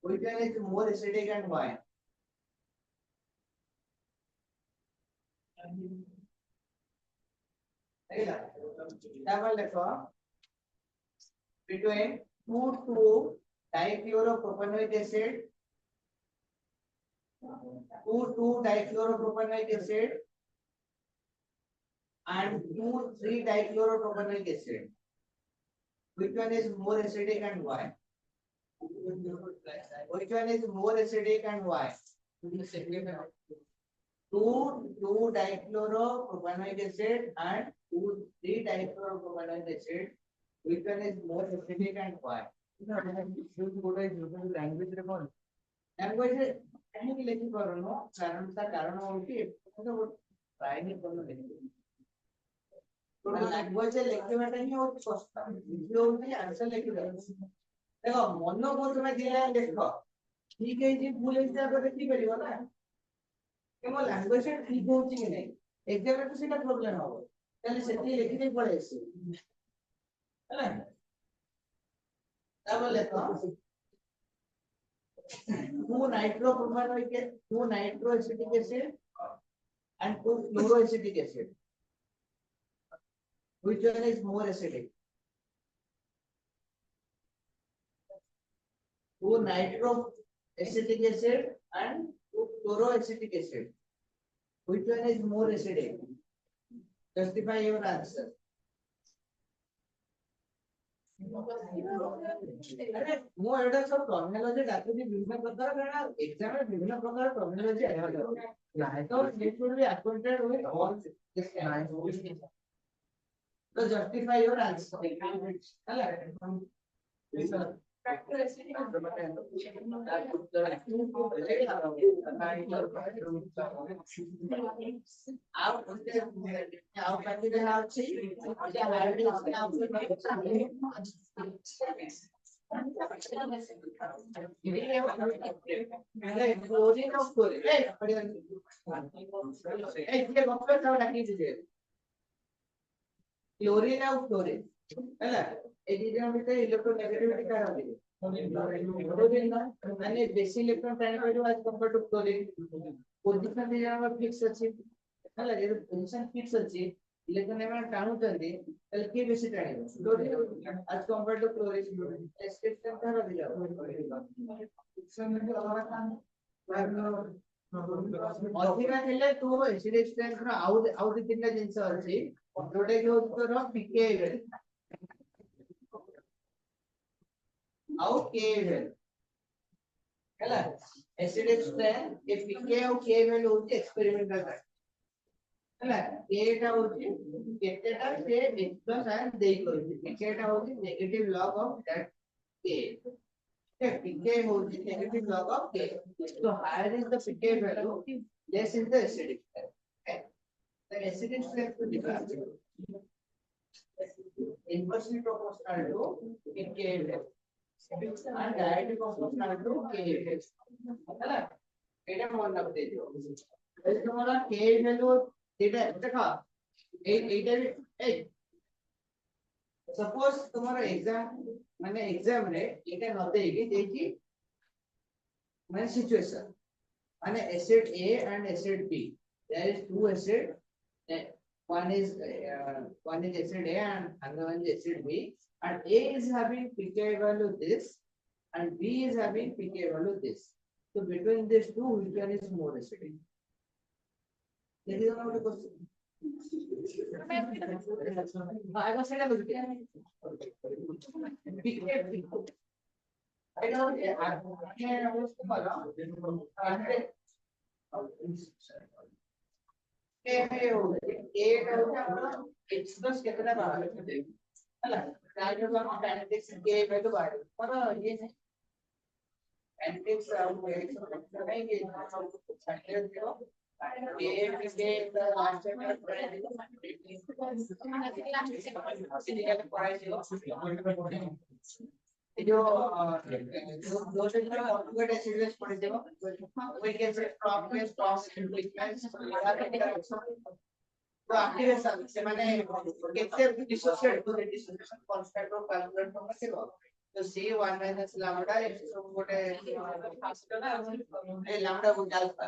Which one is more acidic and why? Between 2,2-dichloropropanonic acid 2,2-dichloropropanonic acid and 2,3-dichloropropanonic acid. Which one is more acidic and why? Which one is more acidic and why? 2,2-dichloropropanonic acid and 2,3-dichloropropanonic acid. Which one is more acidic and why? Language କାହିଁକି ଲେଖି ପାରୁନୁ କାରଣ ହଉଛି private କଣ ଲେଖିବୁ language ଲେଖିବାଟା ହିଁ ହଉଛି କଷ୍ଟ ହଉଛି ଆନ୍ସର ଲେଖିବା ଦେଖ ମନ କୋଉ ତମେ ଦିଲା ଲେଖ ଠିକ ହେଇଛି ଭୁଲ ହେଇଛି ତାପରେ ଲେଖିପାରିବ ନା କେବଳ ଲାଙ୍ଗୁଏଜ ଠିକ ହଉଛି କି ନାହିଁ ଏକ୍ସାମରେ ତ ସେଇଟା ପ୍ରୋବ୍ଲେମ ହବ ତାହେଲେ ସେତିକି ଲେଖିଦେଇ ପଳେଇ ଆସିବ ହେଲା ତାପରେ ଲେଖ 2-nitroacetic acid and 2-fluoroacetic acid. Which one is more acidic? 2-nitroacetic acid and 2-fluoroacetic acid. Which one is more acidic? Justify your answer. अरे ମୁଁ ଏଟା ସବୁ ଟର୍ମିନୋଲୋଜି ଡାକୁଛି ବିଭିନ୍ନ ପ୍ରକାର କାରଣ ଏକ୍ସାମ ରେ ବିଭିନ୍ନ ପ୍ରକାର ଟର୍ମିନୋଲୋଜି ଆଇବ ନାହିଁ ତ it should be acquainted with all this so justify your answer ହେଲା Chlorine ଆଉ fluorine ହେଲା এই দুইটার ভিতরে ইলেকট্রোনেগেটিভিটি কার হবে মানে বেশি ইলেকট্রন টাইম পাইবো as compared to chlorine position দিয়ে আমরা ফিক্স আছে ହେଲା যদি পজিশন ফিক্স আছে ইলেকট্রন এমন টাণুଛନ୍ତି তাহলে কি বেশি টাଣିব chlorine as compared to chlorine statement কার দিল ଅଧିକା ଥିଲେ ତୁ ଏସିଡ୍ ଷ୍ଟ୍ରେନ୍ଥ ର ଆଉ ଦି ତିନିଟା ଜିନିଷ ଅଛି ଯୋଉଟା କି ହଉଛି ତୋର pKa ଆଉ Ka ହେଲା एसिड स्ट्रेंथ ए pK ଆଉ Ka ଭ୍ୟାଲୁ ହଉଛି ଏକ୍ସପେରିମେଣ୍ଟାଲ ହେଲା K ଟା ହଉଛି କେତେଟା ସେ x + r ଦେଇ କରୁଛି pK ଟା ହଉଛି ନେଗେଟିভ log of that K pK holds negative log of K. So higher is the pK value, less is the acidic strength. Okay. The acidic strength to differ inversely proportional to pK value and directly proportional to K value. है এটা মনে রাখতে দিও এই তোমরা K value এটা দেখো এইটা এই suppose তোমার एग्जाम মানে एग्जाम रे এটা ন দেইকি দেখি মানে সিচুয়েশন মানে acid A and acid B there is two acid one is acid A and another one is acid B and A is having pK value this and B is having pK value this so between these two which one is more acidic देखिए ना वो question आएगा सेटा बोलते हैं pK I don't know उसको बोलो ए हो ए का x प्लस कितना बाहर है ହେଲା ତାର ଯୋଉ ଆମ kinetics k value ବାହାରିବ पर ये नहीं kinetics ଆଉ x କାହିଁକି ଛାଡିଲେ ଦିଅ जो दो से कॉन्जुगेट एसिड पढ़े देबो we can say properties cross implications तो एक्टिवेशन से माने केते dissociate to dissociation constant of calculate करबो तो c1 - लैम्डा x गोटे ए लैम्डा को डालता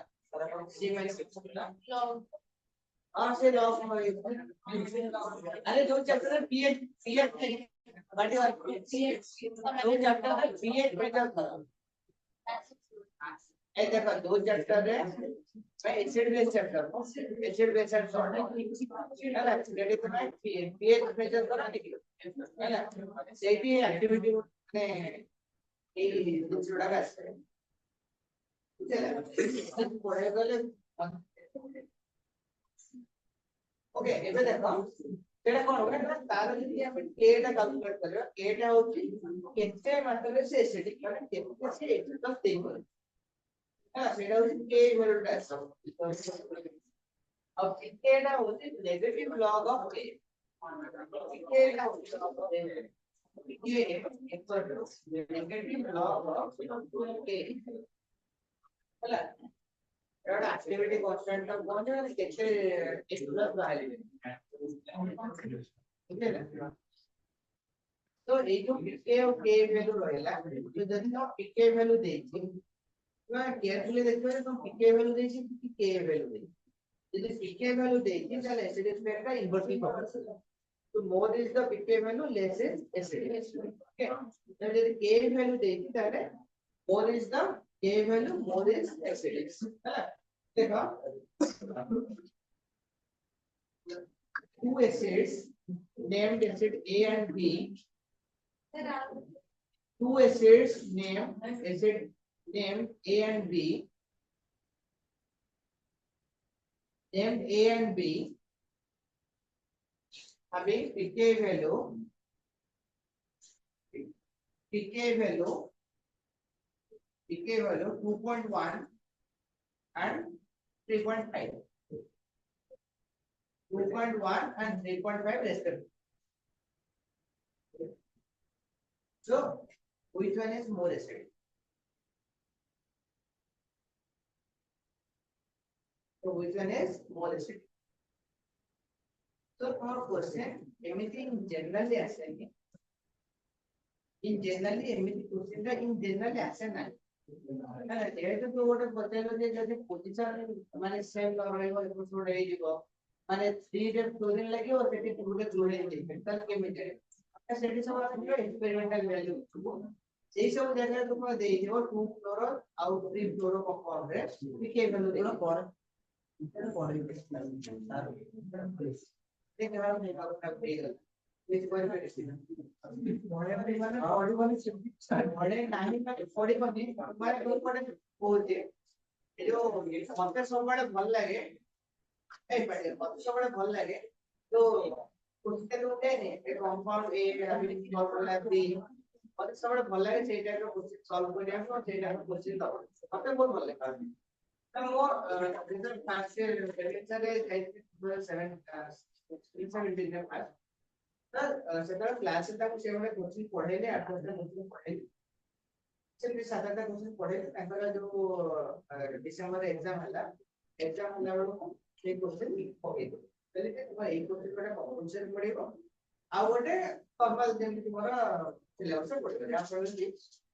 c - हां से लॉग अरे जो chapter pH But you are दो चैप्टर है pH मेजर करो ए देखो दो चैप्टर है मैं acid base chapter acid base and salt है ना रेडी तो मैं pH मेजर करा है ना सेही एक्टिविटी ने ए जोड़ा का चला पढ़े गले ओके एबे देखो सेटा कोन होबे तार जदी हम k टा कैलकुलेट करबा k टा होची केते मात्रा से एसिडिक माने केते से x प्लस 3 करे हां सेटा होची k वैल्यू टा अब k टा होची negative log of k k टा होची ये नेगेटिव लॉग ऑफ k होला एटा एक्टिविटी कांस्टेंट का कोन है केते x प्लस वैल्यू तो ये जो pK और K वैल्यू रहेला तो जदी हम pK वैल्यू देछि तो केयरफुली देखबे तो pK वैल्यू देछि कि K वैल्यू देछि यदि pK वैल्यू देछि ताले एसिड स्पेक्ट का इन्वर्सली प्रोपोर्शनल तो more is the pK value less is acid okay तो यदि K वैल्यू देछि ताले more is the K value more is acid देखो two acids named acid A and B. Two acids named A and B. Named A and B having pK value pk value 2.1 and 3.5. 2.1 and 3.5 respectively. So which one is more acidic? So which one is more acidic? So our question, anything generally ascending. In generally, question in generally ascending. যেহেতু তো ওটা বলতেলো যে যদি position মানে same রহিব episode ହେଇଯିବ মানে 3 ରେ chlorine ଲାଗିବ ସେଠି 2 ରେ କ୍লোরিন ହେଇଯିବ ତାହେଲେ କେମିତି ସେଠି ସବୁ ଆସିବ ଏକ୍ସପେରିମେଣ୍ଟାଲ ଭ୍ୟାଲ୍ୟୁ ସେଇ ସବୁ ଜାଗାରେ ତୁମେ ଦେଇଯିବ 2 ଫ୍ଲୋର ଆଉ 3 ଫ୍ଲୋର କମ୍ପାଉଣ୍ଡ ରେ ଟିକେ ଭ୍ୟାଲ୍ୟୁ ଦେଇବ ପରେ देखिए हम नहीं बात कर which one is it? Modern one नहीं मैं बॉडी को नहीं हमारे को पड़े बोलते जो मत सबड़े भल लगे ए पड़े मत सबड़े भल लगे तो उसके लोटे ने एक compound a ability formula B मत सबड़े भल लगे सेटा को क्वेश्चन सॉल्व करिया को सेटा को क्वेश्चन दो मते बहुत भल लगे तो मोर रिजल्ट फास्ट लेक्चर है 2007 सेटा क्लास ता को सेवडे कोचिंग पढेले 8 घंटा कोचिंग पढेले से 7-8 कोचिंग पढेले तांकर जो डिसेंबर एग्जाम हला बेलको से क्वेश्चन पके दो पहले के तुम्हारा एक क्वेश्चन बड़ा कंपलसरी पड़ेगा आ गोटे नॉर्मल जेम तुम्हारा सिलेबस पड़ेगा या पर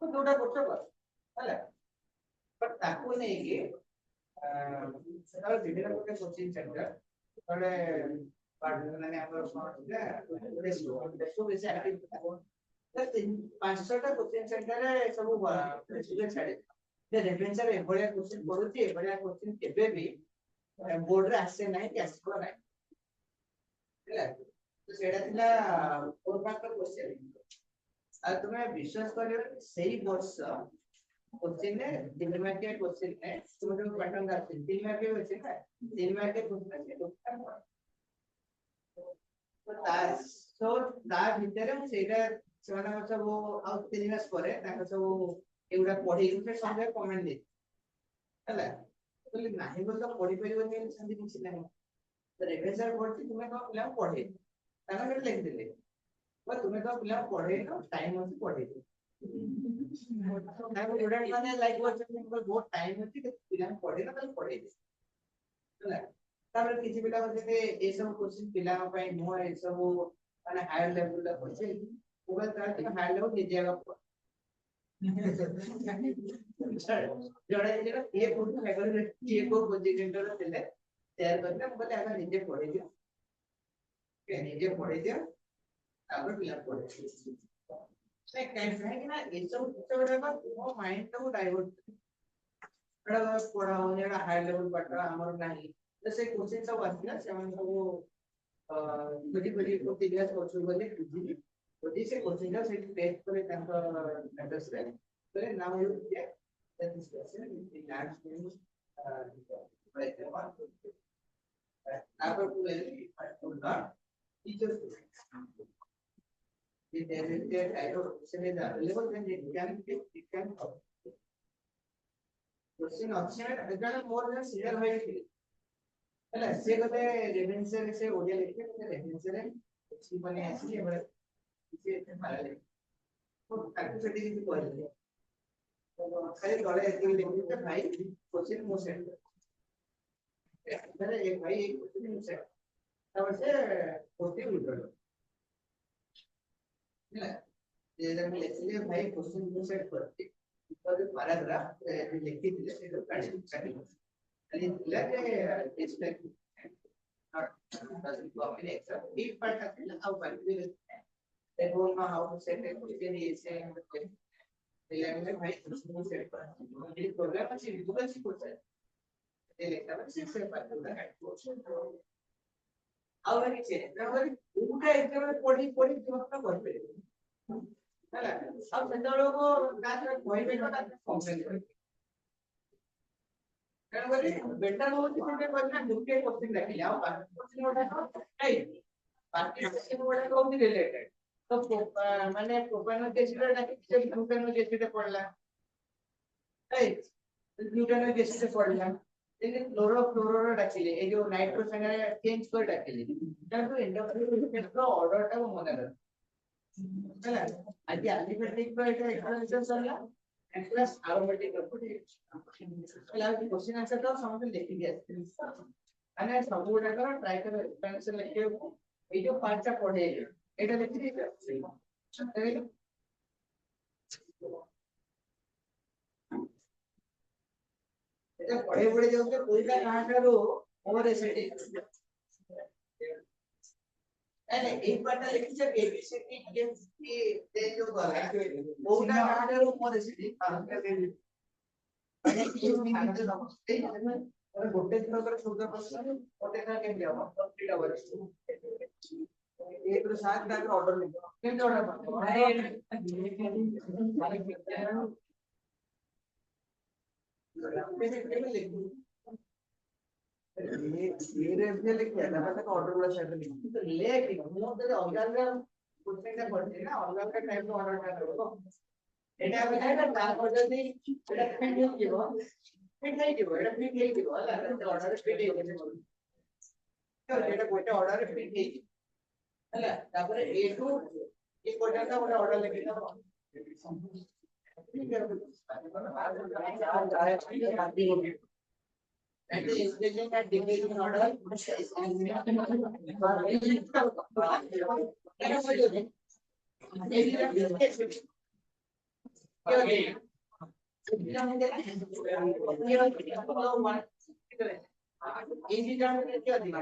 तो दोटा कोर्स कर हला पर ताको नहीं के सेटा विभिन्न प्रकार कोचिंग सेंटर थोड़े पार्टनर ଆମର କଣ ରେସୁ ବେଶୀ ଆକ୍ଟିଭ ତ 500ଟା କୋଚିଂ ସେଣ୍ଟରରେ ସବୁ ରେସୁ ଛାଡେ ଯେ ରେଭେନ୍ସା ରେ ଏଭଳିଆ କୋଚିଂ କରୁଛି ଏଭଳିଆ କୋଚିଂ କେବେ ବି ବୋର୍ଡ ରେ ଆସେ ନାହିଁ କି ଆସିବ ନାହିଁ ହେଲା ତ ସେଇଟା ଥିଲା 4 ମାର୍କ କୋଶ୍ଚେନ ଆଉ ତୁମେ ବିଶ୍ୱାସ କରିବ ସେଇ ବର୍ଷ कोचिंग ने 3 मार्किया कोचिंग ने तुम जो पैटर्न करते 3 मार्किया कोचिंग है 3 मार्किया कोचिंग से तो ता भितरे मु सेटा सेमाना सब आउ 3 मास परे ताका सब एउडा पढी के संगे कमेंट दे हला बोले नाही बोल तो पढी परिबो नि संधि किछ नाही तो रेवेसर पढती तुमे तो पिला पढे ताका के लिख देले पर तुमे तो पिला पढे तो टाइम होती पढे ताको स्टूडेंट माने लाइक वर्क बहुत टाइम होती तो पिला पढे ना तो पढे हला तापर किछि पिला होते ए सब क्वेश्चन पिला पय नो ए सब माने हायर लेवल ला क्वेश्चन ओबे तार हायर लेवल दे दिया जोड़े जेरा ये कोड लेवल ये को कोचिंग सेंटर थे तैयार करके बोले आगे निजे पढ़े दियो के निजे पढ़े दियो तापर पिला पढ़े नहीं कैसे है कि ना ये सब बड़ा वो माइंड को डाइवर्ट बड़ा पढ़ा होने का हाई लेवल पढ़ा हमर नहीं जैसे क्वेश्चन सब आती है सेवन सब बड़ी बड़ी प्रोसीजर कोर्स बोले बुद्धि से क्वेश्चन का से टेस्ट करे तांका एड्रेस रे तो now you get that this question in large means right after to teachers if there is a type of question is available then it can question option is more than serial होई थी ହେଲା ସେ ଗଲେ Ravenshaw ରେ ସେ ओडिया लिखे तो Ravenshaw ରେ କିଛି ମାନେ ଆସିଲେ ବଳେ କିଛି ଏତେ ପାରାଲେ तो ତାକୁ ସେଠି କିଛି କହିଲେ तो ଖାଲି ତଳେ ଏତିକି ଲେଖିଲେ ଭାଇ क्वेश्चन ମୋ ସେଟ୍ अरे एक भाई एक क्वेश्चन से तब से क्वेश्चन उठो है ये जब लिखले भाई क्वेश्चन को सेट करते तो पैराग्राफ लिखी दिले से काढी काढी आणि दिला के expect not doesn't go in except deep part असेल how part will they don't know how to set a question is saying दिला के भाई क्वेश्चन को सेट कर ये प्रोग्राम अच्छी गूगल से कोड है और नीचे नंबर उनका एग्जाम में पढ़ी पढ़ी दिमाग में पढ़ पे हैला अब सेंटर को क्लास में कोई भी ना कंप्लेंट करे नंबर बेटर हो जिसके बदला दुखे क्वेश्चन रख लिया क्वेश्चन उठा नहीं बाकी क्वेश्चन उठा को भी रिलेटेड তো মানে প্রোপানয়েড অ্যাসিড নাকি গ্লুটানোইক অ্যাসিডে পড়লাম, তাই গ্লুটানোইক অ্যাসিডে পড়লাম, এই ক্লোরোফ্লোরোরে ডাকিলে এই যে নাইট্রোজেন চেঞ্জ করে ডাকিলে কিন্তু এন্ডোক্রিন অর্ডারটা মনে রাখবে, তাই না? আজকে অ্যালিফ্যাটিক বা এটা এক্সপ্লেনেশন করলাম প্লাস অ্যারোমেটিক প্রপার্টিজ, তাহলে আমি কোশ্চেন আনসারটাও সঙ্গে লিখে দিয়েছি মানে সবগুলো করে ট্রাই করে এক্সপ্লেনেশন লিখে এই যে পাঁচটা পড়ে এটা লিখে দিতে এটা পড়ে পড়ে যাচ্ছে কোইটা কাটারও ওভার এসিডিক, তাহলে এই পার্টটা লিখেছে এবিসিডি ডিএমসি যে जो বলা ওটা কাটারও ওভার এসিডিক মানে কি খানাতে নমস্তে ওরা গোটে দিন করে সুন্দর প্রশ্ন ওটা কেমনে হবে কমপ্লিট হবে এই তো সাত টাকা অর্ডার নিব কেমনে অর্ডার করব ये रेफिया लिख दिया ना तक ऑर्डर वाला शेड लिख तो लेकिन हम तो ऑर्डर প্রত্যেকটা করতে না অলগা টাইপ এর অর্ডার করব এটা আমি না তারপর যদি এটা ফিট হয়ে দিব ফিট হয়ে দিব এটা ফিট হয়ে দিব হল অর্ডারে ফিট হয়ে যাবে তো এটা কোইটা অর্ডারে ফিট হয়ে যাবে হল তারপরে A2 এই কোইটাটা ওটা অর্ডার লিখে দাও ঠিক আছে and the inflation at decreasing order easy term क्या दिया